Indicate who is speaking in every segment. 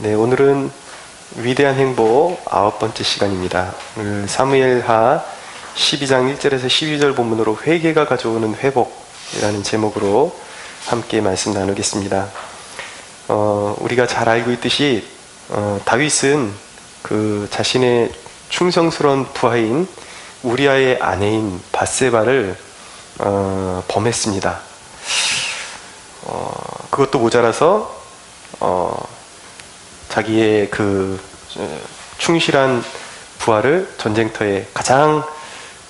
Speaker 1: 네, 오늘은 위대한 행복 9번째 시간입니다. 오늘 사무엘하 12장 1절에서 12절 본문으로 회개가 가져오는 회복이라는 제목으로 함께 말씀 나누겠습니다. 우리가 잘 알고 있듯이 다윗은 그 자신의 충성스러운 부하인 우리아의 아내인 밧세바를 범했습니다. 그것도 모자라서 자기의 그 충실한 부하를 전쟁터에 가장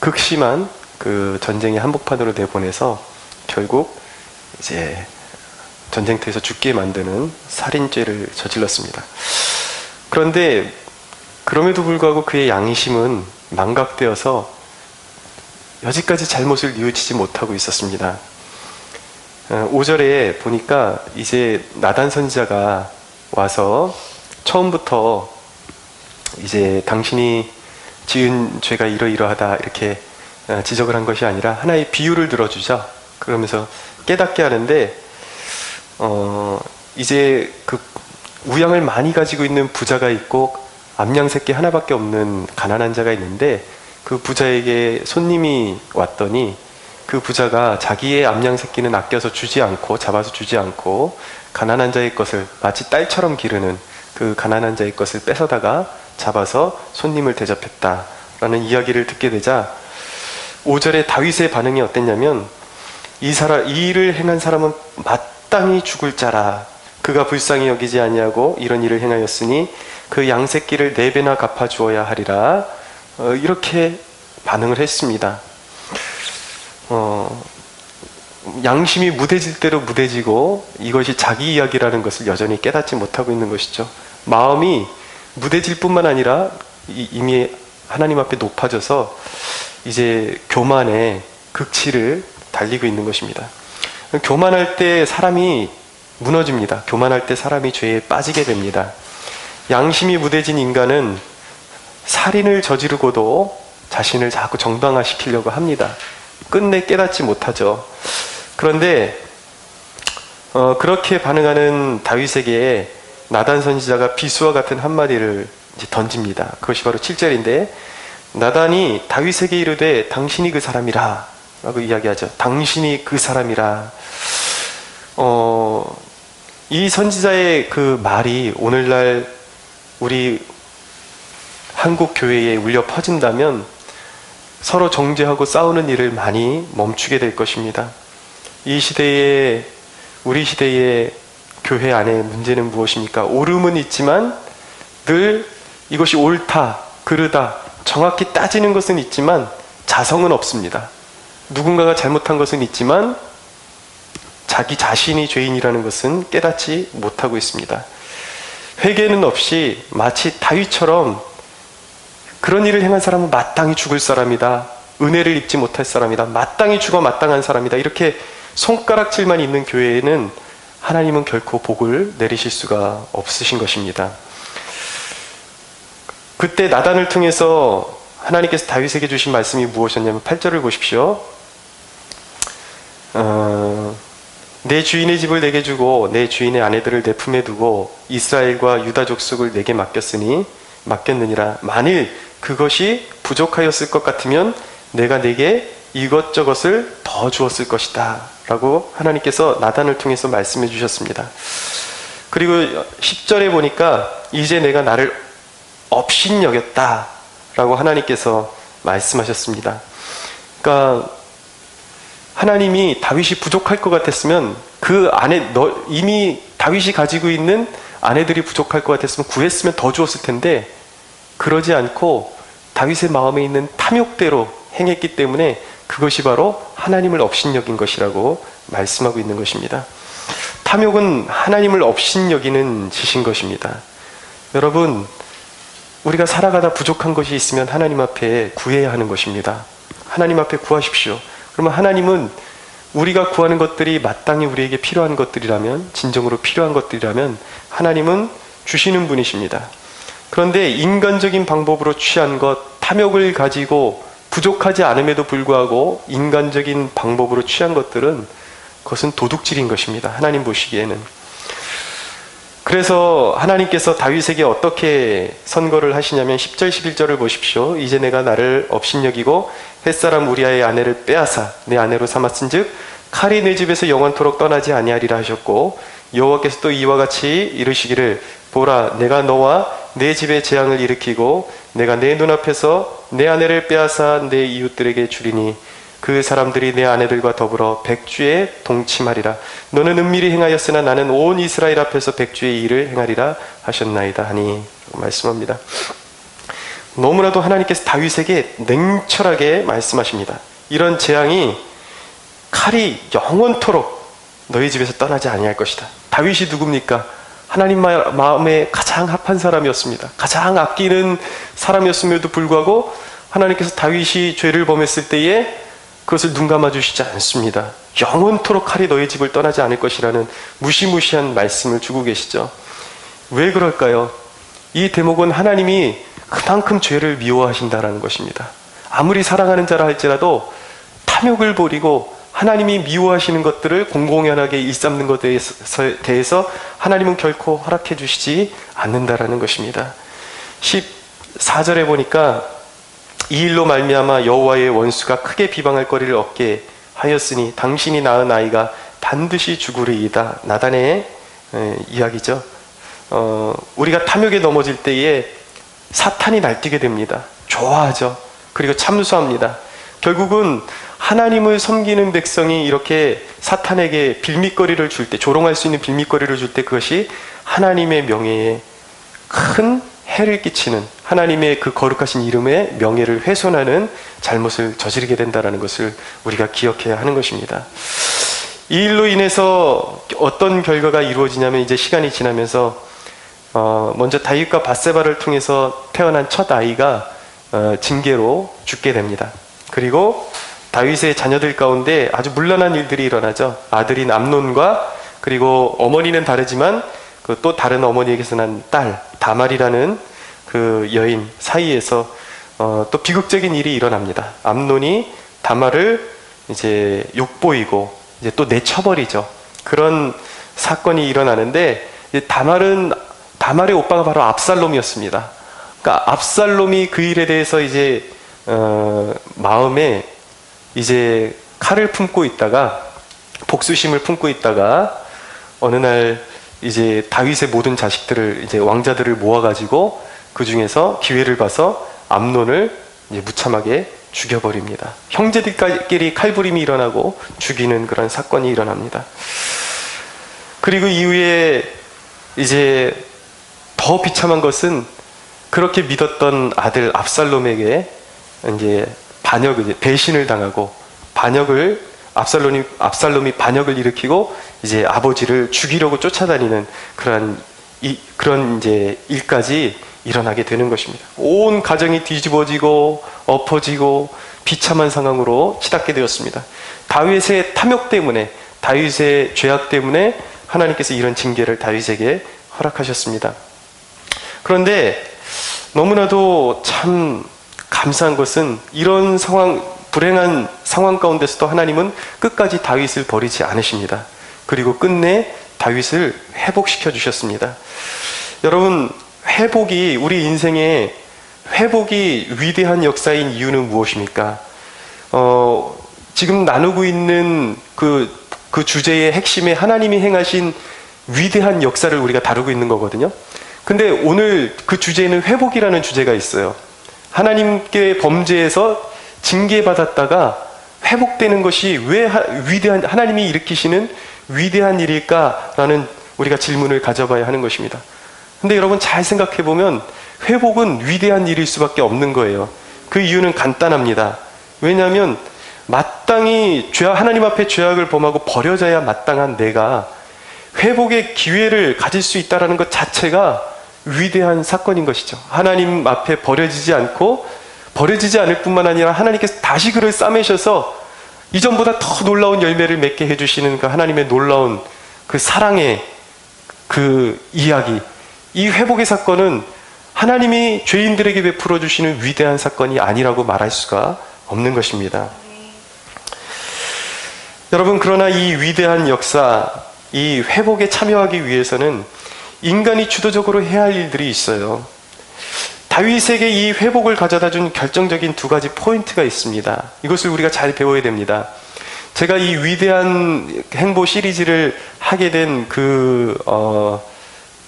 Speaker 1: 극심한 그 전쟁의 한복판으로 내보내서 결국 이제 전쟁터에서 죽게 만드는 살인죄를 저질렀습니다. 그런데 그럼에도 불구하고 그의 양심은 망각되어서 여지까지 잘못을 뉘우치지 못하고 있었습니다. 5절에 보니까 이제 나단 선지자가 와서 처음부터 이제 당신이 지은 죄가 이러이러하다 이렇게 지적을 한 것이 아니라 하나의 비유를 들어주자. 그러면서 깨닫게 하는데 이제 그 우양을 많이 가지고 있는 부자가 있고 암양 새끼 하나밖에 없는 가난한 자가 있는데 그 부자에게 손님이 왔더니 그 부자가 자기의 암양 새끼는 아껴서 주지 않고 잡아서 주지 않고 가난한 자의 것을 마치 딸처럼 기르는 그 가난한 자의 것을 뺏어다가 잡아서 손님을 대접했다라는 이야기를 듣게 되자 5절에 다윗의 반응이 어땠냐면 이 일을 행한 사람은 마땅히 죽을 자라. 그가 불쌍히 여기지 아니하고 이런 일을 행하였으니 그 양새끼를 4배나 갚아주어야 하리라. 이렇게 반응을 했습니다. 양심이 무뎌질 대로 무뎌지고 이것이 자기 이야기라는 것을 여전히 깨닫지 못하고 있는 것이죠. 마음이 무뎌질 뿐만 아니라 이미 하나님 앞에 높아져서 이제 교만의 극치를 달리고 있는 것입니다. 교만할 때 사람이 무너집니다. 교만할 때 사람이 죄에 빠지게 됩니다. 양심이 무뎌진 인간은 살인을 저지르고도 자신을 자꾸 정당화시키려고 합니다. 끝내 깨닫지 못하죠. 그런데 그렇게 반응하는 다윗에게 나단 선지자가 비수와 같은 한마디를 이제 던집니다. 그것이 바로 7절인데 나단이 다윗에게 이르되 당신이 그 사람이라 라고 이야기하죠. 당신이 그 사람이라. 이 선지자의 그 말이 오늘날 우리 한국 교회에 울려 퍼진다면 서로 정죄하고 싸우는 일을 많이 멈추게 될 것입니다. 이 시대에 우리 시대의 교회 안에 문제는 무엇입니까? 옳음은 있지만 늘 이것이 옳다, 그르다 정확히 따지는 것은 있지만 자성은 없습니다. 누군가가 잘못한 것은 있지만 자기 자신이 죄인이라는 것은 깨닫지 못하고 있습니다. 회개는 없이 마치 다윗처럼 그런 일을 행한 사람은 마땅히 죽을 사람이다. 은혜를 입지 못할 사람이다. 마땅히 죽어 마땅한 사람이다. 이렇게 손가락질만 있는 교회에는 하나님은 결코 복을 내리실 수가 없으신 것입니다. 그때 나단을 통해서 하나님께서 다윗에게 주신 말씀이 무엇이었냐면 8절을 보십시오. 내 주인의 집을 내게 주고 내 주인의 아내들을 내 품에 두고 이스라엘과 유다 족속을 내게 맡겼느니라. 만일 그것이 부족하였을 것 같으면 내가 내게 이것저것을 더 주었을 것이다 라고 하나님께서 나단을 통해서 말씀해 주셨습니다. 그리고 10절에 보니까 이제 내가 나를 업신여겼다 라고 하나님께서 말씀하셨습니다. 그러니까 하나님이 다윗이 부족할 것 같았으면 그 안에 이미 다윗이 가지고 있는 아내들이 부족할 것 같았으면 구했으면 더 주었을 텐데 그러지 않고 다윗의 마음에 있는 탐욕대로 행했기 때문에 그것이 바로 하나님을 업신여긴 것이라고 말씀하고 있는 것입니다. 탐욕은 하나님을 업신여기는 짓인 것입니다. 여러분, 우리가 살아가다 부족한 것이 있으면 하나님 앞에 구해야 하는 것입니다. 하나님 앞에 구하십시오. 그러면 하나님은 우리가 구하는 것들이 마땅히 우리에게 필요한 것들이라면, 진정으로 필요한 것들이라면 하나님은 주시는 분이십니다. 그런데 인간적인 방법으로 취한 것, 탐욕을 가지고 부족하지 않음에도 불구하고 인간적인 방법으로 취한 것들은 그것은 도둑질인 것입니다. 하나님 보시기에는. 그래서 하나님께서 다윗에게 어떻게 선고를 하시냐면 10절 11절을 보십시오. 이제 내가 나를 업신여기고 햇사람 우리아의 아내를 빼앗아 내 아내로 삼았은즉 칼이 내 집에서 영원토록 떠나지 아니하리라 하셨고, 여호와께서 또 이와 같이 이르시기를 보라 내가 너와 내 집에 재앙을 일으키고 내가 내 눈앞에서 내 아내를 빼앗아 내 이웃들에게 주리니 그 사람들이 내 아내들과 더불어 백주에 동침하리라. 너는 은밀히 행하였으나 나는 온 이스라엘 앞에서 백주의 일을 행하리라 하셨나이다 하니 말씀합니다. 너무나도 하나님께서 다윗에게 냉철하게 말씀하십니다. 이런 재앙이 칼이 영원토록 너희 집에서 떠나지 아니할 것이다. 다윗이 누굽니까? 하나님 마음에 가장 합한 사람이었습니다. 가장 아끼는 사람이었음에도 불구하고 하나님께서 다윗이 죄를 범했을 때에 그것을 눈 감아주시지 않습니다. 영원토록 칼이 너희 집을 떠나지 않을 것이라는 무시무시한 말씀을 주고 계시죠. 왜 그럴까요? 이 대목은 하나님이 그만큼 죄를 미워하신다라는 것입니다. 아무리 사랑하는 자라 할지라도 탐욕을 버리고 하나님이 미워하시는 것들을 공공연하게 일삼는 것에 대해서 하나님은 결코 허락해 주시지 않는다라는 것입니다. 14절에 보니까 이 일로 말미암아 여호와의 원수가 크게 비방할 거리를 얻게 하였으니 당신이 낳은 아이가 반드시 죽으리이다. 나단의 이야기죠. 우리가 탐욕에 넘어질 때에 사탄이 날뛰게 됩니다. 좋아하죠. 그리고 참수합니다. 결국은 하나님을 섬기는 백성이 이렇게 사탄에게 빌밋거리를 줄 때, 조롱할 수 있는 빌밋거리를 줄 때 그것이 하나님의 명예에 큰 해를 끼치는, 하나님의 그 거룩하신 이름의 명예를 훼손하는 잘못을 저지르게 된다는 것을 우리가 기억해야 하는 것입니다. 이 일로 인해서 어떤 결과가 이루어지냐면, 이제 시간이 지나면서 먼저 다윗과 밧세바를 통해서 태어난 첫 아이가 징계로 죽게 됩니다. 그리고 다윗의 자녀들 가운데 아주 문란한 일들이 일어나죠. 아들인 암논과, 그리고 어머니는 다르지만 또 다른 어머니에게서 난 딸 다말이라는 그 여인 사이에서 또 비극적인 일이 일어납니다. 암논이 다말을 이제 욕보이고 이제 또 내쳐버리죠. 그런 사건이 일어나는데, 다말의 오빠가 바로 압살롬이었습니다. 그러니까 압살롬이 그 일에 대해서 이제 마음에 이제 칼을 품고 있다가, 복수심을 품고 있다가 어느 날 이제 다윗의 모든 자식들을, 이제 왕자들을 모아가지고 그 중에서 기회를 봐서 암논을 이제 무참하게 죽여버립니다. 형제들끼리 칼부림이 일어나고 죽이는 그런 사건이 일어납니다. 그리고 이후에 이제 더 비참한 것은, 그렇게 믿었던 아들 압살롬에게 이제 배신을 당하고 압살롬이 반역을 일으키고 이제 아버지를 죽이려고 쫓아다니는 그런 이제 일까지 일어나게 되는 것입니다. 온 가정이 뒤집어지고 엎어지고 비참한 상황으로 치닫게 되었습니다. 다윗의 탐욕 때문에, 다윗의 죄악 때문에 하나님께서 이런 징계를 다윗에게 허락하셨습니다. 그런데 너무나도 참 감사한 것은, 이런 불행한 상황 가운데서도 하나님은 끝까지 다윗을 버리지 않으십니다. 그리고 끝내 다윗을 회복시켜 주셨습니다. 여러분, 우리 인생의 회복이 위대한 역사인 이유는 무엇입니까? 지금 나누고 있는 그 주제의 핵심에 하나님이 행하신 위대한 역사를 우리가 다루고 있는 거거든요. 근데 오늘 그 주제에는 회복이라는 주제가 있어요. 하나님께 범죄해서 징계받았다가 회복되는 것이 왜 하나님이 일으키시는 위대한 일일까라는 우리가 질문을 가져봐야 하는 것입니다. 근데 여러분, 잘 생각해보면 회복은 위대한 일일 수밖에 없는 거예요. 그 이유는 간단합니다. 왜냐하면 마땅히 하나님 앞에 죄악을 범하고 버려져야 마땅한 내가 회복의 기회를 가질 수 있다는 것 자체가 위대한 사건인 것이죠. 하나님 앞에 버려지지 않을 뿐만 아니라 하나님께서 다시 그를 싸매셔서 이전보다 더 놀라운 열매를 맺게 해주시는 그 하나님의 놀라운 그 사랑의 그 이야기, 이 회복의 사건은 하나님이 죄인들에게 베풀어 주시는 위대한 사건이 아니라고 말할 수가 없는 것입니다. 여러분, 그러나 이 위대한 역사, 이 회복에 참여하기 위해서는 인간이 주도적으로 해야 할 일들이 있어요. 다윗에게 이 회복을 가져다 준 결정적인 두 가지 포인트가 있습니다. 이것을 우리가 잘 배워야 됩니다. 제가 이 위대한 행보 시리즈를 하게 된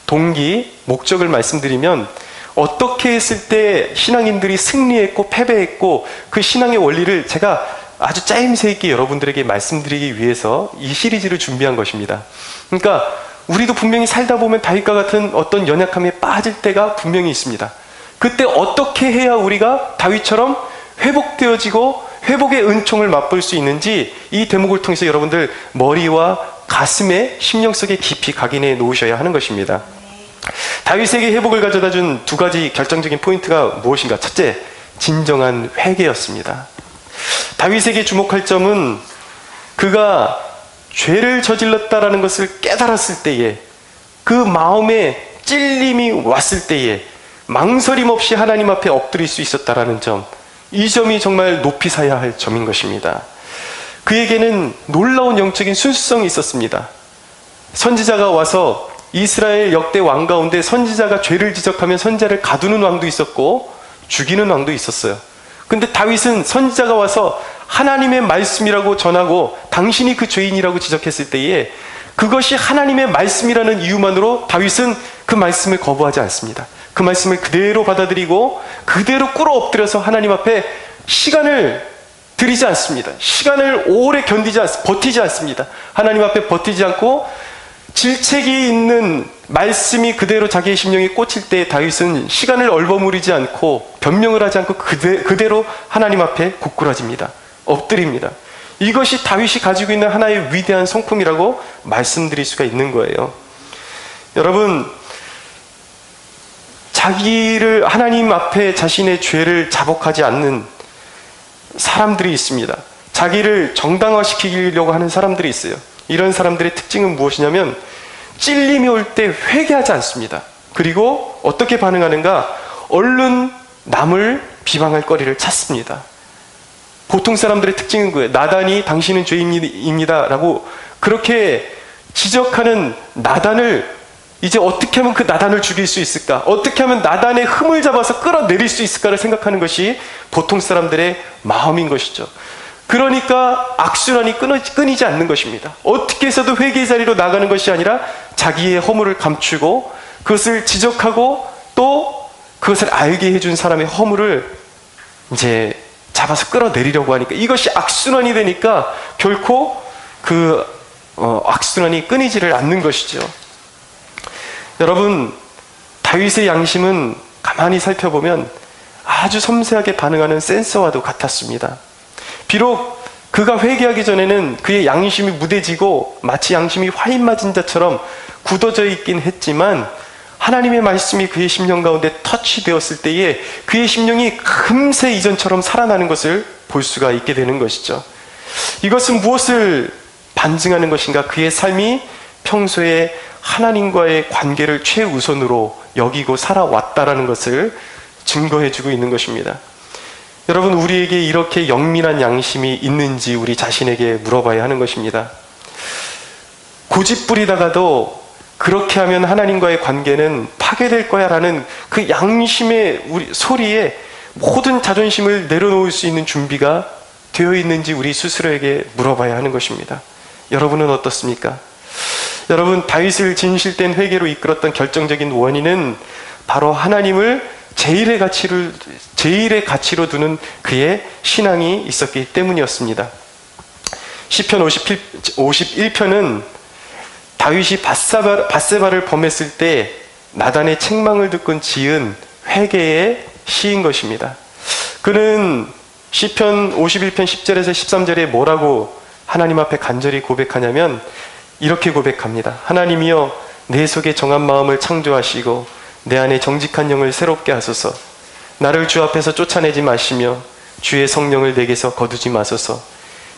Speaker 1: 동기, 목적을 말씀드리면, 어떻게 했을 때 신앙인들이 승리했고 패배했고 그 신앙의 원리를 제가 아주 짜임새 있게 여러분들에게 말씀드리기 위해서 이 시리즈를 준비한 것입니다. 그러니까 우리도 분명히 살다 보면 다윗과 같은 어떤 연약함에 빠질 때가 분명히 있습니다. 그때 어떻게 해야 우리가 다윗처럼 회복되어지고 회복의 은총을 맛볼 수 있는지 이 대목을 통해서 여러분들 머리와 가슴에 심령 속에 깊이 각인해 놓으셔야 하는 것입니다. 다윗에게 회복을 가져다 준 두 가지 결정적인 포인트가 무엇인가? 첫째, 진정한 회개였습니다. 다윗에게 주목할 점은 그가 죄를 저질렀다라는 것을 깨달았을 때에, 그 마음에 찔림이 왔을 때에 망설임 없이 하나님 앞에 엎드릴 수 있었다라는 점, 이 점이 정말 높이 사야 할 점인 것입니다. 그에게는 놀라운 영적인 순수성이 있었습니다. 선지자가 와서 이스라엘 역대 왕 가운데 선지자가 죄를 지적하면 선지자를 가두는 왕도 있었고 죽이는 왕도 있었어요. 근데 다윗은 선지자가 와서 하나님의 말씀이라고 전하고 당신이 그 죄인이라고 지적했을 때에 그것이 하나님의 말씀이라는 이유만으로 다윗은 그 말씀을 거부하지 않습니다. 그 말씀을 그대로 받아들이고 그대로 꿇어 엎드려서 하나님 앞에 시간을 들이지 않습니다. 시간을 오래 버티지 않습니다. 하나님 앞에 버티지 않고 질책이 있는 말씀이 그대로 자기의 심령에 꽂힐 때 다윗은 시간을 얼버무리지 않고 변명을 하지 않고 그대로 하나님 앞에 고꾸라집니다. 엎드립니다. 이것이 다윗이 가지고 있는 하나의 위대한 성품이라고 말씀드릴 수가 있는 거예요. 여러분, 자기를 하나님 앞에 자신의 죄를 자복하지 않는 사람들이 있습니다. 자기를 정당화시키려고 하는 사람들이 있어요. 이런 사람들의 특징은 무엇이냐면 찔림이 올 때 회개하지 않습니다. 그리고 어떻게 반응하는가? 얼른 남을 비방할 거리를 찾습니다. 보통 사람들의 특징은 그거예요. 나단이 당신은 죄인입니다 라고 그렇게 지적하는 나단을 이제 어떻게 하면 그 나단을 죽일 수 있을까? 어떻게 하면 나단의 흠을 잡아서 끌어내릴 수 있을까를 생각하는 것이 보통 사람들의 마음인 것이죠. 그러니까 악순환이 끊이지 않는 것입니다. 어떻게 해서도 회개의 자리로 나가는 것이 아니라 자기의 허물을 감추고 그것을 지적하고 또 그것을 알게 해준 사람의 허물을 이제 잡아서 끌어내리려고 하니까 이것이 악순환이 되니까 결코 그 악순환이 끊이지를 않는 것이죠. 여러분, 다윗의 양심은 가만히 살펴보면 아주 섬세하게 반응하는 센서와도 같았습니다. 비록 그가 회개하기 전에는 그의 양심이 무뎌지고 마치 양심이 화인 맞은 자처럼 굳어져 있긴 했지만 하나님의 말씀이 그의 심령 가운데 터치되었을 때에 그의 심령이 금세 이전처럼 살아나는 것을 볼 수가 있게 되는 것이죠. 이것은 무엇을 반증하는 것인가? 그의 삶이 평소에 하나님과의 관계를 최우선으로 여기고 살아왔다라는 것을 증거해주고 있는 것입니다. 여러분, 우리에게 이렇게 영민한 양심이 있는지 우리 자신에게 물어봐야 하는 것입니다. 고집부리다가도 그렇게 하면 하나님과의 관계는 파괴될 거야 라는 그 양심의 소리에 모든 자존심을 내려놓을 수 있는 준비가 되어 있는지 우리 스스로에게 물어봐야 하는 것입니다. 여러분은 어떻습니까? 여러분, 다윗을 진실된 회개로 이끌었던 결정적인 원인은 바로 하나님을 제일의 가치로 두는 그의 신앙이 있었기 때문이었습니다. 시편 51편은 다윗이 밧세바를 범했을 때 나단의 책망을 듣고 지은 회개의 시인 것입니다. 그는 시편 51편 10절에서 13절에 뭐라고 하나님 앞에 간절히 고백하냐면 이렇게 고백합니다. 하나님이여, 내 속에 정한 마음을 창조하시고 내 안에 정직한 영을 새롭게 하소서. 나를 주 앞에서 쫓아내지 마시며 주의 성령을 내게서 거두지 마소서.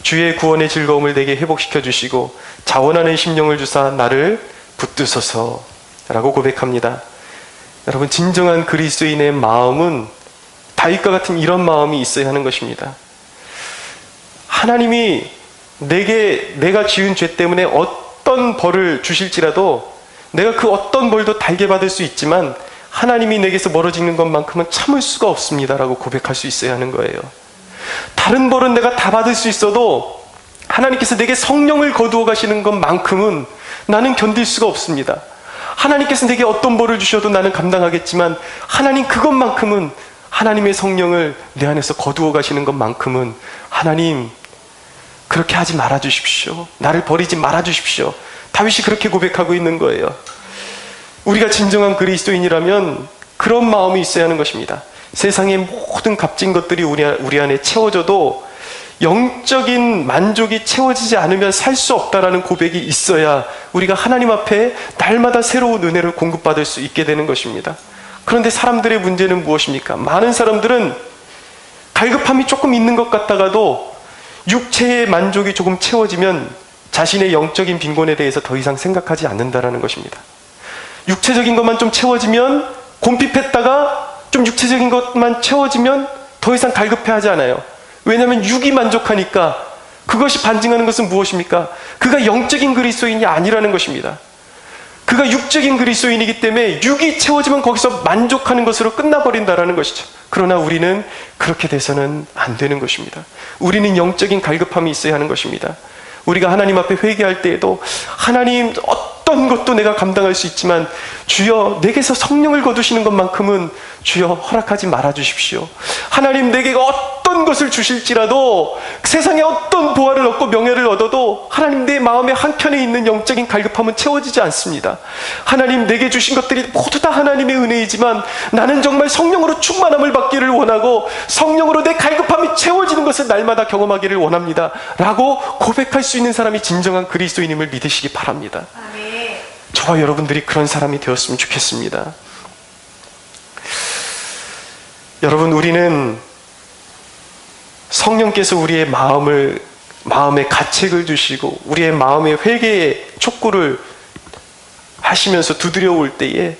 Speaker 1: 주의 구원의 즐거움을 내게 회복시켜 주시고 자원하는 심령을 주사 나를 붙드소서 라고 고백합니다. 여러분, 진정한 그리스도인의 마음은 다윗과 같은 이런 마음이 있어야 하는 것입니다. 하나님이 내가 지은 죄 때문에 어떤 벌을 주실지라도 내가 그 어떤 벌도 달게 받을 수 있지만 하나님이 내게서 멀어지는 것만큼은 참을 수가 없습니다라고 고백할 수 있어야 하는 거예요. 다른 벌은 내가 다 받을 수 있어도 하나님께서 내게 성령을 거두어 가시는 것만큼은 나는 견딜 수가 없습니다. 하나님께서 내게 어떤 벌을 주셔도 나는 감당하겠지만 하나님 그것만큼은, 하나님의 성령을 내 안에서 거두어 가시는 것만큼은 하나님 그렇게 하지 말아 주십시오. 나를 버리지 말아 주십시오. 다윗이 그렇게 고백하고 있는 거예요. 우리가 진정한 그리스도인이라면 그런 마음이 있어야 하는 것입니다. 세상의 모든 값진 것들이 우리 안에 채워져도 영적인 만족이 채워지지 않으면 살 수 없다라는 고백이 있어야 우리가 하나님 앞에 날마다 새로운 은혜를 공급받을 수 있게 되는 것입니다. 그런데 사람들의 문제는 무엇입니까? 많은 사람들은 갈급함이 조금 있는 것 같다가도 육체의 만족이 조금 채워지면 자신의 영적인 빈곤에 대해서 더 이상 생각하지 않는다라는 것입니다. 육체적인 것만 좀 채워지면 곰핍했다가 좀 육체적인 것만 채워지면 더 이상 갈급해하지 않아요. 왜냐하면 육이 만족하니까. 그것이 반증하는 것은 무엇입니까? 그가 영적인 그리스도인이 아니라는 것입니다. 그가 육적인 그리스도인이기 때문에 육이 채워지면 거기서 만족하는 것으로 끝나버린다라는 것이죠. 그러나 우리는 그렇게 돼서는 안 되는 것입니다. 우리는 영적인 갈급함이 있어야 하는 것입니다. 우리가 하나님 앞에 회개할 때에도 하나님 어떤 것도 내가 감당할 수 있지만 주여 내게서 성령을 거두시는 것만큼은 주여 허락하지 말아 주십시오. 하나님 내게 어떤 것을 주실지라도 세상에 어떤 보화를 얻고 명예를 얻어도 하나님 내 마음의 한켠에 있는 영적인 갈급함은 채워지지 않습니다. 하나님 내게 주신 것들이 모두 다 하나님의 은혜이지만 나는 정말 성령으로 충만함을 받기를 원하고 성령으로 내 갈급함이 채워지는 것을 날마다 경험하기를 원합니다 라고 고백할 수 있는 사람이 진정한 그리스도인임을 믿으시기 바랍니다.
Speaker 2: 아멘.
Speaker 1: 저와 여러분들이 그런 사람이 되었으면 좋겠습니다. 여러분, 우리는 성령께서 우리의 마음에 가책을 주시고 우리의 마음의 회개의 촉구를 하시면서 두드려 올 때에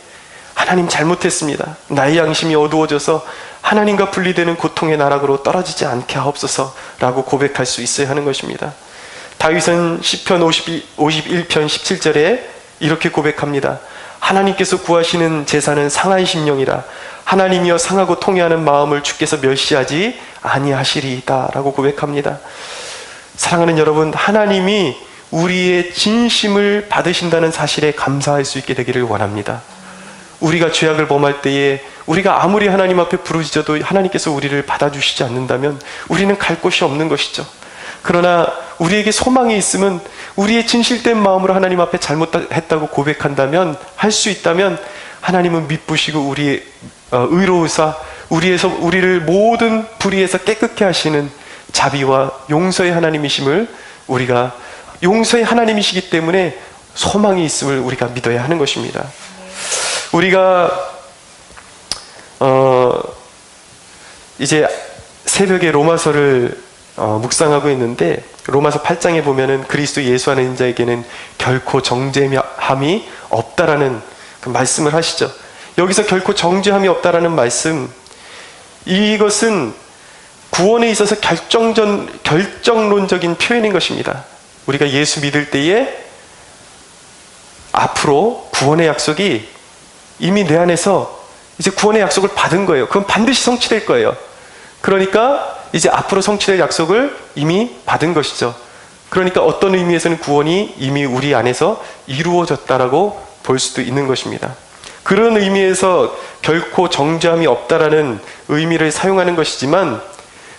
Speaker 1: 하나님 잘못했습니다. 나의 양심이 어두워져서 하나님과 분리되는 고통의 나락으로 떨어지지 않게 하옵소서 라고 고백할 수 있어야 하는 것입니다. 다윗은 시편 51편 17절에 이렇게 고백합니다. 하나님께서 구하시는 제사는 상한 심령이라 하나님이여 상하고 통회하는 마음을 주께서 멸시하지 아니하시리이다 라고 고백합니다. 사랑하는 여러분, 하나님이 우리의 진심을 받으신다는 사실에 감사할 수 있게 되기를 원합니다. 우리가 죄악을 범할 때에 우리가 아무리 하나님 앞에 부르짖어도 하나님께서 우리를 받아주시지 않는다면 우리는 갈 곳이 없는 것이죠. 그러나 우리에게 소망이 있으면 우리의 진실된 마음으로 하나님 앞에 잘못했다고 고백한다면, 할 수 있다면 하나님은 미쁘시고 우리의 의로우사 우리를 모든 불의에서 깨끗게 하시는 자비와 용서의 하나님이심을, 우리가 용서의 하나님이시기 때문에 소망이 있음을 우리가 믿어야 하는 것입니다. 우리가 이제 새벽에 로마서를 묵상하고 있는데, 로마서 8장에 보면은 그리스도 예수 안에 자에게는 결코 정죄함이 없다라는 그 말씀을 하시죠. 여기서 결코 정죄함이 없다라는 말씀, 이것은 구원에 있어서 결정론적인 표현인 것입니다. 우리가 예수 믿을 때에 앞으로 구원의 약속이 이미 내 안에서 이제 구원의 약속을 받은 거예요. 그건 반드시 성취될 거예요. 그러니까 이제 앞으로 성취될 약속을 이미 받은 것이죠. 그러니까 어떤 의미에서는 구원이 이미 우리 안에서 이루어졌다라고 볼 수도 있는 것입니다. 그런 의미에서 결코 정죄함이 없다라는 의미를 사용하는 것이지만,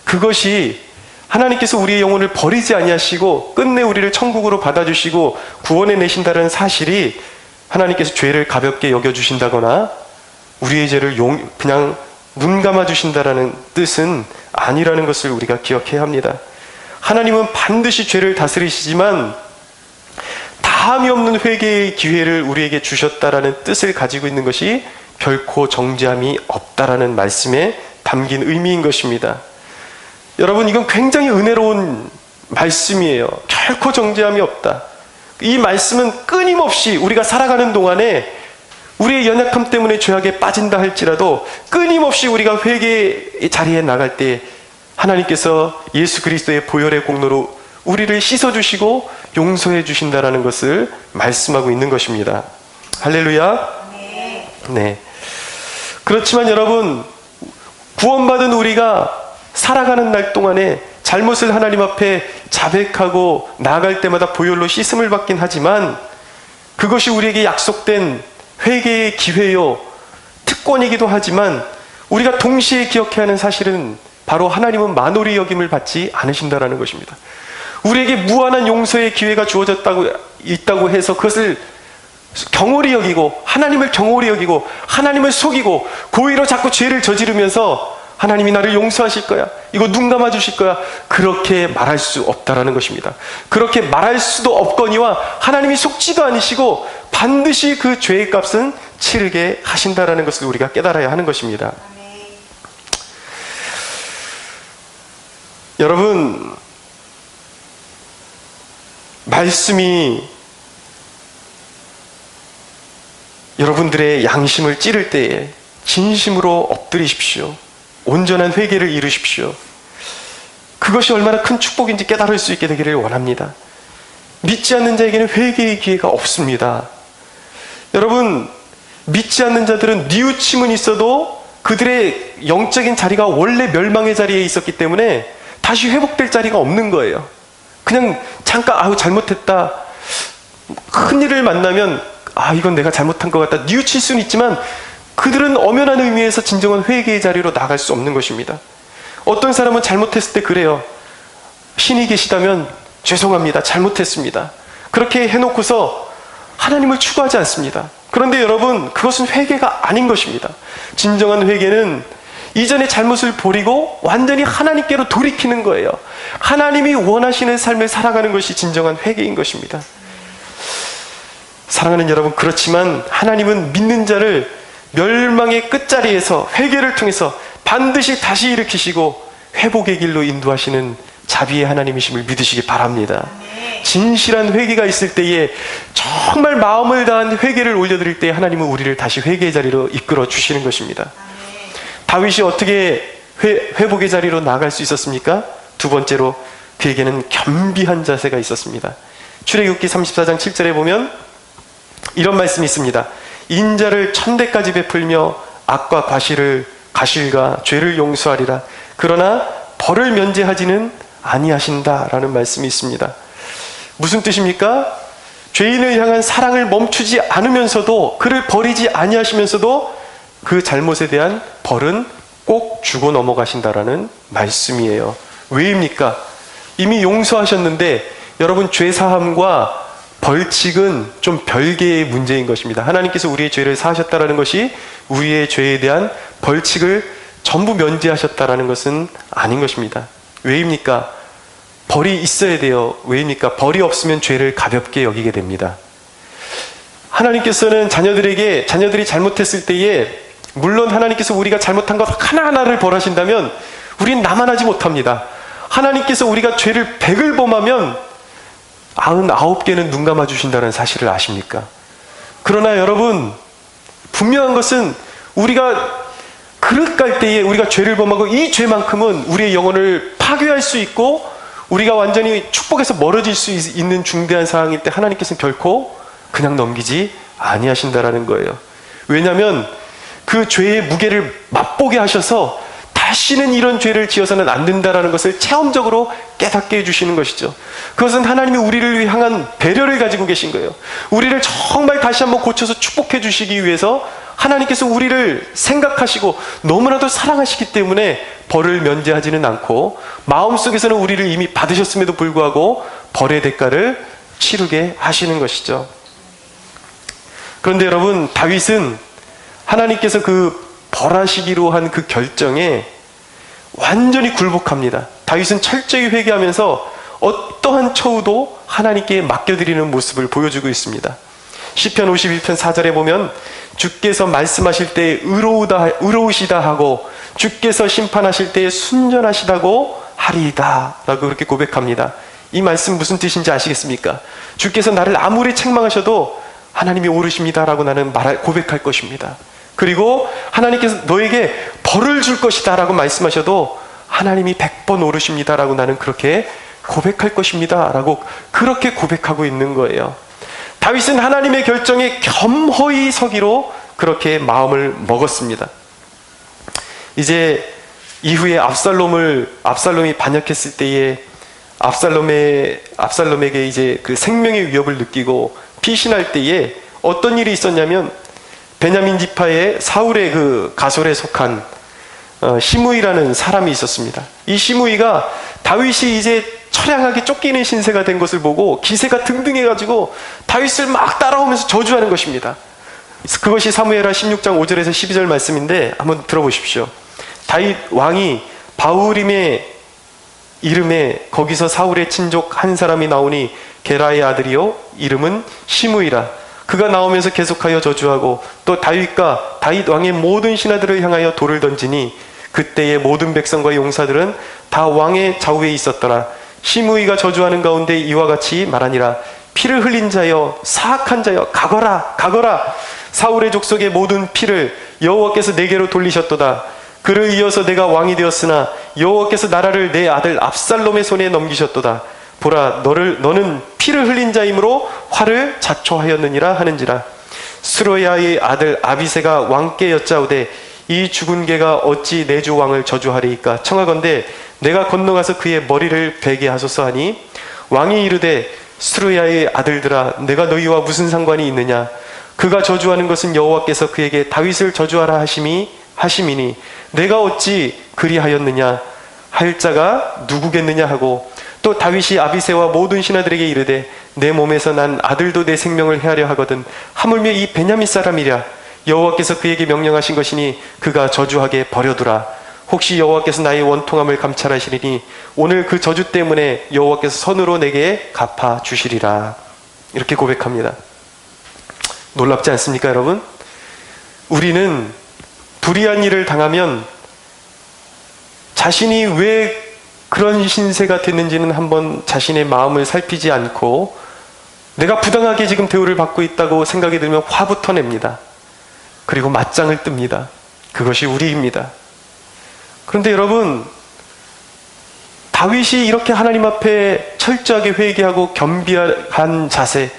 Speaker 1: 그것이 하나님께서 우리의 영혼을 버리지 아니하시고 끝내 우리를 천국으로 받아주시고 구원해 내신다는 사실이 하나님께서 죄를 가볍게 여겨주신다거나 우리의 죄를 그냥 눈 감아주신다라는 뜻은 아니라는 것을 우리가 기억해야 합니다. 하나님은 반드시 죄를 다스리시지만 다함이 없는 회개의 기회를 우리에게 주셨다라는 뜻을 가지고 있는 것이 결코 정죄함이 없다라는 말씀에 담긴 의미인 것입니다. 여러분, 이건 굉장히 은혜로운 말씀이에요. 결코 정죄함이 없다. 이 말씀은 끊임없이 우리가 살아가는 동안에 우리의 연약함 때문에 죄악에 빠진다 할지라도 끊임없이 우리가 회개의 자리에 나갈 때 하나님께서 예수 그리스도의 보혈의 공로로 우리를 씻어주시고 용서해 주신다라는 것을 말씀하고 있는 것입니다. 할렐루야. 네. 그렇지만 여러분, 구원받은 우리가 살아가는 날 동안에 잘못을 하나님 앞에 자백하고 나아갈 때마다 보혈로 씻음을 받긴 하지만, 그것이 우리에게 약속된 회개의 기회요, 특권이기도 하지만, 우리가 동시에 기억해야 하는 사실은 바로 하나님은 만홀히 여김을 받지 않으신다라는 것입니다. 우리에게 무한한 용서의 기회가 있다고 해서 그것을 경홀히 여기고, 하나님을 경홀히 여기고, 하나님을 속이고, 고의로 자꾸 죄를 저지르면서 하나님이 나를 용서하실 거야, 이거 눈 감아 주실 거야, 그렇게 말할 수 없다라는 것입니다. 그렇게 말할 수도 없거니와 하나님이 속지도 않으시고 반드시 그 죄의 값은 치르게 하신다라는 것을 우리가 깨달아야 하는 것입니다. 여러분, 말씀이 여러분들의 양심을 찌를 때에 진심으로 엎드리십시오. 온전한 회개를 이루십시오. 그것이 얼마나 큰 축복인지 깨달을 수 있게 되기를 원합니다. 믿지 않는 자에게는 회개의 기회가 없습니다. 여러분, 믿지 않는 자들은 뉘우침은 있어도 그들의 영적인 자리가 원래 멸망의 자리에 있었기 때문에 다시 회복될 자리가 없는 거예요. 그냥 잠깐 아우 잘못했다, 큰 일을 만나면 이건 내가 잘못한 것 같다 뉘우칠 수는 있지만, 그들은 엄연한 의미에서 진정한 회개의 자리로 나갈 수 없는 것입니다. 어떤 사람은 잘못했을 때 그래요. 신이 계시다면 죄송합니다, 잘못했습니다, 그렇게 해놓고서 하나님을 추구하지 않습니다. 그런데 여러분, 그것은 회개가 아닌 것입니다. 진정한 회개는 이전의 잘못을 버리고 완전히 하나님께로 돌이키는 거예요. 하나님이 원하시는 삶을 살아가는 것이 진정한 회개인 것입니다. 사랑하는 여러분, 그렇지만 하나님은 믿는 자를 멸망의 끝자리에서 회개를 통해서 반드시 다시 일으키시고 회복의 길로 인도하시는 자비의 하나님이심을 믿으시기 바랍니다. 진실한 회개가 있을 때에, 정말 마음을 다한 회개를 올려드릴 때에 하나님은 우리를 다시 회개의 자리로 이끌어 주시는 것입니다. 다윗이 어떻게 회복의 자리로 나아갈 수 있었습니까? 두 번째로, 그에게는 겸비한 자세가 있었습니다. 출애굽기 34장 7절에 보면 이런 말씀이 있습니다. 인자를 천대까지 베풀며 악과 가실과 죄를 용서하리라. 그러나 벌을 면제하지는 아니하신다라는 말씀이 있습니다. 무슨 뜻입니까? 죄인을 향한 사랑을 멈추지 않으면서도, 그를 버리지 아니하시면서도 그 잘못에 대한 벌은 꼭 주고 넘어가신다라는 말씀이에요. 왜입니까? 이미 용서하셨는데 여러분, 죄사함과 벌칙은 좀 별개의 문제인 것입니다. 하나님께서 우리의 죄를 사하셨다라는 것이 우리의 죄에 대한 벌칙을 전부 면제하셨다라는 것은 아닌 것입니다. 왜입니까? 벌이 있어야 돼요. 왜입니까? 벌이 없으면 죄를 가볍게 여기게 됩니다. 하나님께서는 자녀들이 잘못했을 때에, 물론 하나님께서 우리가 잘못한 것 하나하나를 벌하신다면 우린 나만하지 못합니다. 하나님께서 우리가 죄를 100을 범하면 99개는 눈 감아 주신다는 사실을 아십니까? 그러나 여러분, 분명한 것은 우리가 그릇 갈 때에 우리가 죄를 범하고 이 죄만큼은 우리의 영혼을 파괴할 수 있고 우리가 완전히 축복에서 멀어질 수 있는 중대한 상황일 때 하나님께서는 결코 그냥 넘기지 아니하신다라는 거예요. 왜냐하면 그 죄의 무게를 맛보게 하셔서 다시는 이런 죄를 지어서는 안 된다라는 것을 체험적으로 깨닫게 해주시는 것이죠. 그것은 하나님이 우리를 향한 배려를 가지고 계신 거예요. 우리를 정말 다시 한번 고쳐서 축복해 주시기 위해서 하나님께서 우리를 생각하시고 너무나도 사랑하시기 때문에 벌을 면제하지는 않고, 마음속에서는 우리를 이미 받으셨음에도 불구하고 벌의 대가를 치르게 하시는 것이죠. 그런데 여러분, 다윗은 하나님께서 그 벌하시기로 한 그 결정에 완전히 굴복합니다. 다윗은 철저히 회개하면서 어떠한 처우도 하나님께 맡겨드리는 모습을 보여주고 있습니다. 시편 51편 4절에 보면 주께서 말씀하실 때 의로우시다 하고 주께서 심판하실 때 순전하시다고 하리이다 라고 그렇게 고백합니다. 이 말씀 무슨 뜻인지 아시겠습니까? 주께서 나를 아무리 책망하셔도 하나님이 옳으십니다 라고 나는 고백할 것입니다. 그리고 하나님께서 너에게 벌을 줄 것이다 라고 말씀하셔도 하나님이 100번 옳으십니다 라고 나는 그렇게 고백할 것입니다 라고 그렇게 고백하고 있는 거예요. 다윗은 하나님의 결정에 겸허히 서기로 그렇게 마음을 먹었습니다. 이제 이후에 압살롬이 반역했을 때에 압살롬에게 이제 그 생명의 위협을 느끼고 피신할 때에 어떤 일이 있었냐면, 베냐민 지파의 사울의 그 가솔에 속한 시므이라는 사람이 있었습니다. 이 시므이가 다윗이 이제 처량하게 쫓기는 신세가 된 것을 보고 기세가 등등해가지고 다윗을 막 따라오면서 저주하는 것입니다. 그것이 사무엘하 16장 5절에서 12절 말씀인데 한번 들어보십시오. 다윗 왕이 바후림의 이름에 거기서 사울의 친족 한 사람이 나오니 게라의 아들이요 이름은 시므이라. 그가 나오면서 계속하여 저주하고 또 다윗과 다윗 왕의 모든 신하들을 향하여 돌을 던지니 그때의 모든 백성과 용사들은 다 왕의 좌우에 있었더라. 시므이가 저주하는 가운데 이와 같이 말하니라. 피를 흘린 자여, 사악한 자여, 가거라, 가거라. 사울의 족속의 모든 피를 여호와께서 내게로 돌리셨도다. 그를 이어서 내가 왕이 되었으나 여호와께서 나라를 내 아들 압살롬의 손에 넘기셨도다. 보라, 너는 피를 흘린 자이므로 화를 자초하였느니라 하는지라. 스루야의 아들 아비새가 왕께 여짜오되 이 죽은 개가 어찌 내 주 왕을 저주하리이까. 청하건대 내가 건너가서 그의 머리를 베게 하소서 하니 왕이 이르되 스루야의 아들들아, 내가 너희와 무슨 상관이 있느냐. 그가 저주하는 것은 여호와께서 그에게 다윗을 저주하라 하심이니 내가 어찌 그리하였느냐 할 자가 누구겠느냐 하고, 또 다윗이 아비새와 모든 신하들에게 이르되 내 몸에서 난 아들도 내 생명을 해하려 하거든 하물며 이 베냐민 사람이랴. 여호와께서 그에게 명령하신 것이니 그가 저주하게 버려두라. 혹시 여호와께서 나의 원통함을 감찰하시리니 오늘 그 저주 때문에 여호와께서 선으로 내게 갚아 주시리라. 이렇게 고백합니다. 놀랍지 않습니까, 여러분? 우리는 불의한 일을 당하면 자신이 왜 그런 신세가 됐는지는 한번 자신의 마음을 살피지 않고 내가 부당하게 지금 대우를 받고 있다고 생각이 들면 화부터 냅니다. 그리고 맞짱을 뜹니다. 그것이 우리입니다. 그런데 여러분, 다윗이 이렇게 하나님 앞에 철저하게 회개하고 겸비한 자세,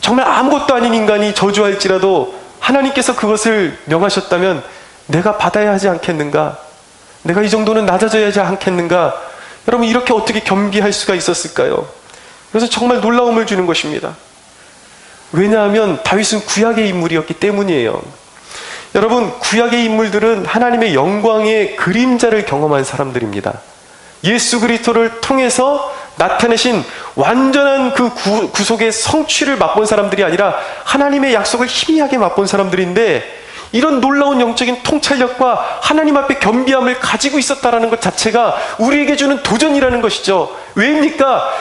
Speaker 1: 정말 아무것도 아닌 인간이 저주할지라도 하나님께서 그것을 명하셨다면 내가 받아야 하지 않겠는가? 내가 이 정도는 낮아져야 하지 않겠는가? 여러분, 이렇게 어떻게 겸비할 수가 있었을까요? 그래서 정말 놀라움을 주는 것입니다. 왜냐하면 다윗은 구약의 인물이었기 때문이에요. 여러분, 구약의 인물들은 하나님의 영광의 그림자를 경험한 사람들입니다. 예수 그리스도를 통해서 나타내신 완전한 그 구속의 성취를 맛본 사람들이 아니라 하나님의 약속을 희미하게 맛본 사람들인데, 이런 놀라운 영적인 통찰력과 하나님 앞에 겸비함을 가지고 있었다는 것 자체가 우리에게 주는 도전이라는 것이죠. 왜입니까?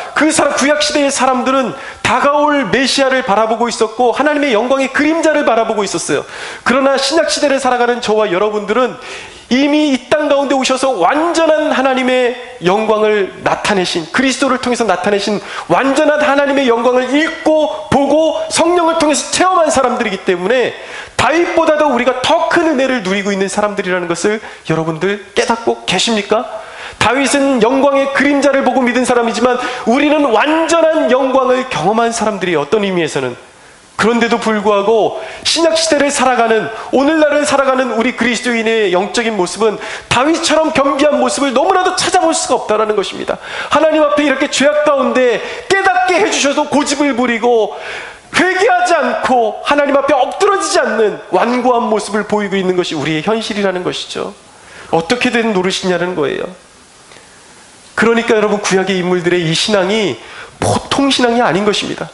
Speaker 1: 구약시대의 사람들은 다가올 메시아를 바라보고 있었고 하나님의 영광의 그림자를 바라보고 있었어요. 그러나 신약시대를 살아가는 저와 여러분들은 이미 이 땅 가운데 오셔서 완전한 하나님의 영광을 나타내신, 그리스도를 통해서 나타내신 완전한 하나님의 영광을 읽고 보고 성령을 통해서 체험한 사람들이기 때문에 다윗보다도 우리가 더 큰 은혜를 누리고 있는 사람들이라는 것을 여러분들 깨닫고 계십니까? 다윗은 영광의 그림자를 보고 믿은 사람이지만 우리는 완전한 영광을 경험한 사람들이 어떤 의미에서는, 그런데도 불구하고 신약시대를 살아가는, 오늘날을 살아가는 우리 그리스도인의 영적인 모습은 다윗처럼 겸비한 모습을 너무나도 찾아볼 수가 없다는 것입니다. 하나님 앞에 이렇게 죄악 가운데 깨닫게 해주셔도 고집을 부리고 회개하지 않고 하나님 앞에 엎드러지지 않는 완고한 모습을 보이고 있는 것이 우리의 현실이라는 것이죠. 어떻게 된 노릇이냐는 거예요. 그러니까 여러분, 구약의 인물들의 이 신앙이 보통 신앙이 아닌 것입니다.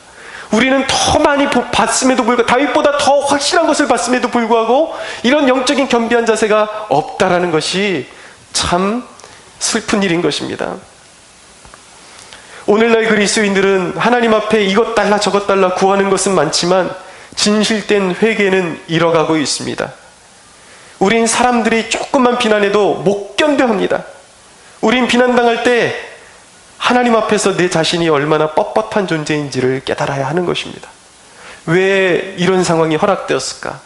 Speaker 1: 우리는 더 많이 봤음에도 불구하고, 다윗보다 더 확실한 것을 봤음에도 불구하고 이런 영적인 겸비한 자세가 없다라는 것이 참 슬픈 일인 것입니다. 오늘날 그리스도인들은 하나님 앞에 이것 달라 저것 달라 구하는 것은 많지만 진실된 회개는 잃어가고 있습니다. 우린 사람들이 조금만 비난해도 못 견뎌합니다. 우린 비난당할 때 하나님 앞에서 내 자신이 얼마나 뻣뻣한 존재인지를 깨달아야 하는 것입니다. 왜 이런 상황이 허락되었을까?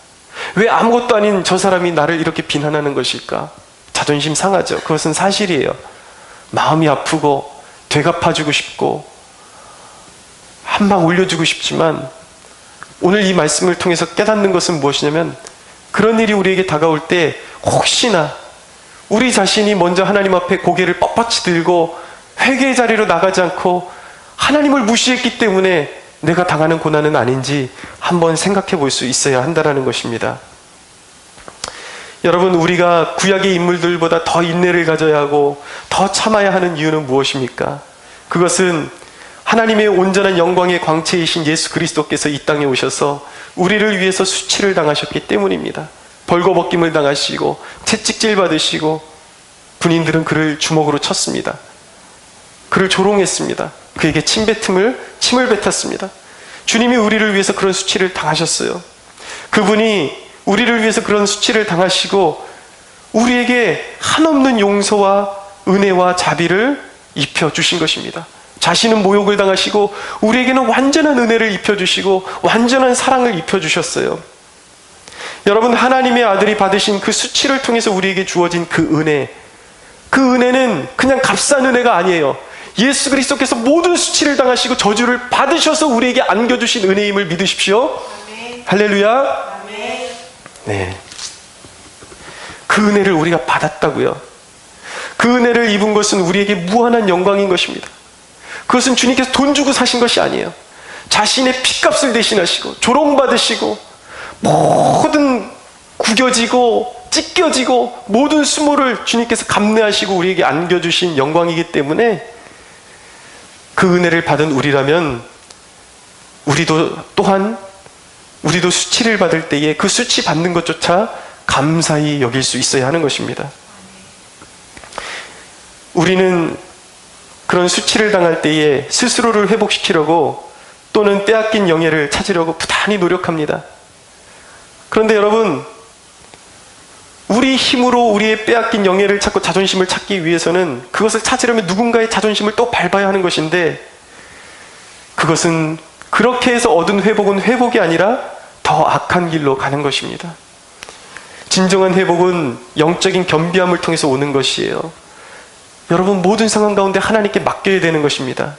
Speaker 1: 왜 아무것도 아닌 저 사람이 나를 이렇게 비난하는 것일까? 자존심 상하죠. 그것은 사실이에요. 마음이 아프고 되갚아주고 싶고 한 방 올려주고 싶지만 오늘 이 말씀을 통해서 깨닫는 것은 무엇이냐면 그런 일이 우리에게 다가올 때 혹시나 우리 자신이 먼저 하나님 앞에 고개를 뻣뻣이 들고 회개의 자리로 나가지 않고 하나님을 무시했기 때문에 내가 당하는 고난은 아닌지 한번 생각해 볼 수 있어야 한다는 것입니다. 여러분, 우리가 구약의 인물들보다 더 인내를 가져야 하고 더 참아야 하는 이유는 무엇입니까? 그것은 하나님의 온전한 영광의 광채이신 예수 그리스도께서 이 땅에 오셔서 우리를 위해서 수치를 당하셨기 때문입니다. 벌거벗김을 당하시고 채찍질 받으시고 군인들은 그를 주먹으로 쳤습니다. 그를 조롱했습니다. 그에게 침을 뱉었습니다. 주님이 우리를 위해서 그런 수치를 당하셨어요. 그분이 우리를 위해서 그런 수치를 당하시고 우리에게 한없는 용서와 은혜와 자비를 입혀주신 것입니다. 자신은 모욕을 당하시고 우리에게는 완전한 은혜를 입혀주시고 완전한 사랑을 입혀주셨어요. 여러분, 하나님의 아들이 받으신 그 수치를 통해서 우리에게 주어진 그 은혜는 그냥 값싼 은혜가 아니에요. 예수 그리스도께서 모든 수치를 당하시고 저주를 받으셔서 우리에게 안겨주신 은혜임을 믿으십시오. 아멘. 할렐루야. 아멘. 네. 그 은혜를 우리가 받았다고요. 그 은혜를 입은 것은 우리에게 무한한 영광인 것입니다. 그것은 주님께서 돈 주고 사신 것이 아니에요. 자신의 피값을 대신하시고 조롱받으시고 모든 구겨지고 찢겨지고 모든 수모를 주님께서 감내하시고 우리에게 안겨주신 영광이기 때문에 그 은혜를 받은 우리라면 우리도 수치를 받을 때에 그 수치 받는 것조차 감사히 여길 수 있어야 하는 것입니다. 우리는 그런 수치를 당할 때에 스스로를 회복시키려고 또는 빼앗긴 영예를 찾으려고 부단히 노력합니다. 그런데 여러분, 우리 힘으로 우리의 빼앗긴 영예를 찾고 자존심을 찾기 위해서는 그것을 찾으려면 누군가의 자존심을 또 밟아야 하는 것인데 그것은 그렇게 해서 얻은 회복은 회복이 아니라 더 악한 길로 가는 것입니다. 진정한 회복은 영적인 겸비함을 통해서 오는 것이에요. 여러분, 모든 상황 가운데 하나님께 맡겨야 되는 것입니다.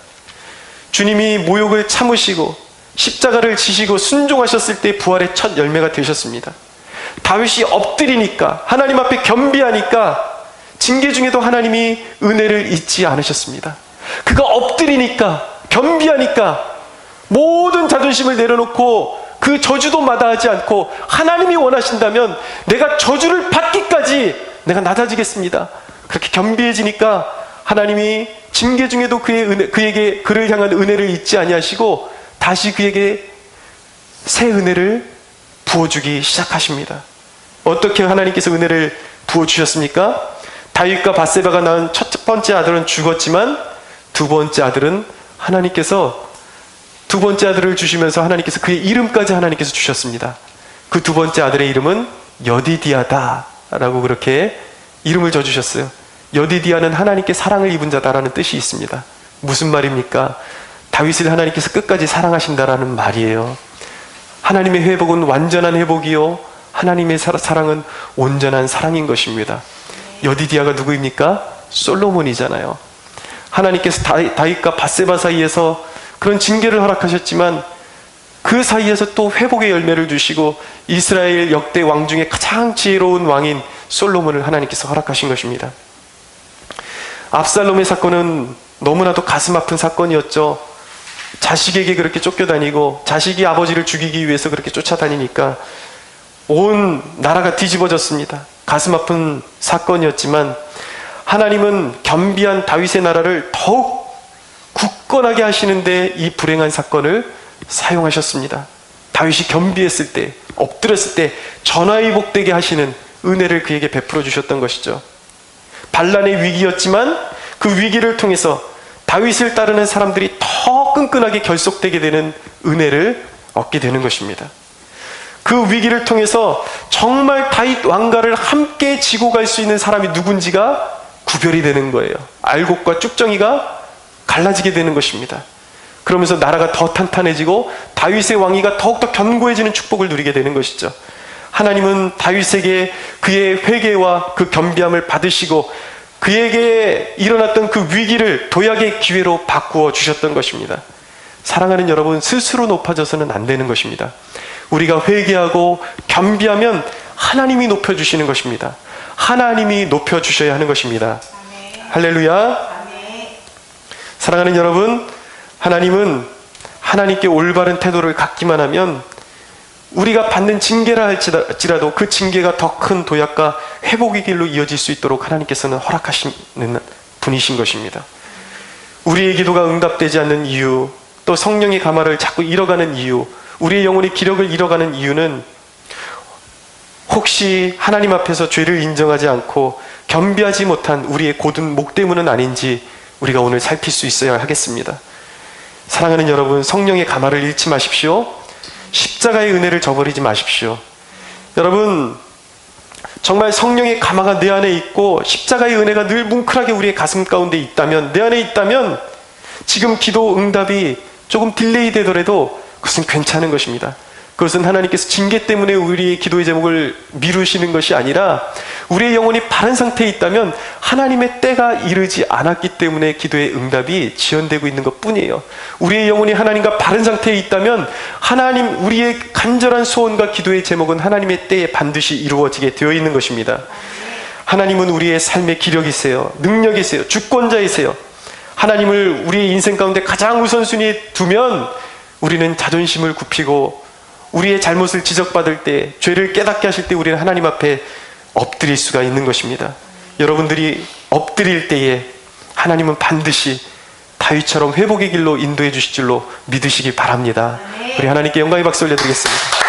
Speaker 1: 주님이 모욕을 참으시고 십자가를 지시고 순종하셨을 때 부활의 첫 열매가 되셨습니다. 다윗이 엎드리니까, 하나님 앞에 겸비하니까 징계 중에도 하나님이 은혜를 잊지 않으셨습니다. 그가 엎드리니까, 겸비하니까 모든 자존심을 내려놓고 그 저주도 마다하지 않고 하나님이 원하신다면 내가 저주를 받기까지 내가 낮아지겠습니다. 그렇게 겸비해지니까 하나님이 징계 중에도 그를 향한 은혜를 잊지 아니하시고 다시 그에게 새 은혜를 부어주기 시작하십니다. 어떻게 하나님께서 은혜를 부어주셨습니까? 다윗과 밧세바가 낳은 첫 번째 아들은 죽었지만 두 번째 아들은 하나님께서 두 번째 아들을 주시면서 하나님께서 그의 이름까지 하나님께서 주셨습니다. 그 두 번째 아들의 이름은 여디디아다 라고 그렇게 이름을 져주셨어요. 여디디아는 하나님께 사랑을 입은 자다라는 뜻이 있습니다. 무슨 말입니까? 다윗을 하나님께서 끝까지 사랑하신다라는 말이에요. 하나님의 회복은 완전한 회복이요, 하나님의 사랑은 온전한 사랑인 것입니다. 여디디아가 누구입니까? 솔로몬이잖아요. 하나님께서 다윗과 밧세바 사이에서 그런 징계를 허락하셨지만 그 사이에서 또 회복의 열매를 주시고 이스라엘 역대 왕 중에 가장 지혜로운 왕인 솔로몬을 하나님께서 허락하신 것입니다. 압살롬의 사건은 너무나도 가슴 아픈 사건이었죠. 자식에게 그렇게 쫓겨다니고 자식이 아버지를 죽이기 위해서 그렇게 쫓아다니니까 온 나라가 뒤집어졌습니다. 가슴 아픈 사건이었지만 하나님은 겸비한 다윗의 나라를 더욱 굳건하게 하시는데 이 불행한 사건을 사용하셨습니다. 다윗이 겸비했을 때, 엎드렸을 때 전화위복되게 하시는 은혜를 그에게 베풀어 주셨던 것이죠. 반란의 위기였지만 그 위기를 통해서 다윗을 따르는 사람들이 더 끈끈하게 결속되게 되는 은혜를 얻게 되는 것입니다. 그 위기를 통해서 정말 다윗 왕가를 함께 지고 갈 수 있는 사람이 누군지가 구별이 되는 거예요. 알곡과 쭉정이가 갈라지게 되는 것입니다. 그러면서 나라가 더 탄탄해지고 다윗의 왕위가 더욱더 견고해지는 축복을 누리게 되는 것이죠. 하나님은 다윗에게 그의 회개와 그 겸비함을 받으시고 그에게 일어났던 그 위기를 도약의 기회로 바꾸어 주셨던 것입니다. 사랑하는 여러분, 스스로 높아져서는 안 되는 것입니다. 우리가 회개하고 겸비하면 하나님이 높여주시는 것입니다. 하나님이 높여주셔야 하는 것입니다. 할렐루야. 사랑하는 여러분, 하나님은 하나님께 올바른 태도를 갖기만 하면 우리가 받는 징계라 할지라도 그 징계가 더 큰 도약과 회복의 길로 이어질 수 있도록 하나님께서는 허락하시는 분이신 것입니다. 우리의 기도가 응답되지 않는 이유, 또 성령의 감화를 자꾸 잃어가는 이유, 우리의 영혼이 기력을 잃어가는 이유는 혹시 하나님 앞에서 죄를 인정하지 않고 겸비하지 못한 우리의 고든 목 때문은 아닌지 우리가 오늘 살필 수 있어야 하겠습니다. 사랑하는 여러분, 성령의 감화를 잃지 마십시오. 십자가의 은혜를 저버리지 마십시오. 여러분, 정말 성령의 감화가 내 안에 있고 십자가의 은혜가 늘 뭉클하게 우리의 가슴 가운데 있다면, 내 안에 있다면 지금 기도 응답이 조금 딜레이 되더라도 그것은 괜찮은 것입니다. 그것은 하나님께서 징계 때문에 우리의 기도의 제목을 미루시는 것이 아니라 우리의 영혼이 바른 상태에 있다면 하나님의 때가 이르지 않았기 때문에 기도의 응답이 지연되고 있는 것 뿐이에요. 우리의 영혼이 하나님과 바른 상태에 있다면 하나님, 우리의 간절한 소원과 기도의 제목은 하나님의 때에 반드시 이루어지게 되어 있는 것입니다. 하나님은 우리의 삶의 기력이세요. 능력이세요. 주권자이세요. 하나님을 우리의 인생 가운데 가장 우선순위에 두면 우리는 자존심을 굽히고 우리의 잘못을 지적받을 때, 죄를 깨닫게 하실 때 우리는 하나님 앞에 엎드릴 수가 있는 것입니다. 여러분들이 엎드릴 때에 하나님은 반드시 다윗처럼 회복의 길로 인도해 주실 줄로 믿으시기 바랍니다. 우리 하나님께 영광의 박수 올려드리겠습니다.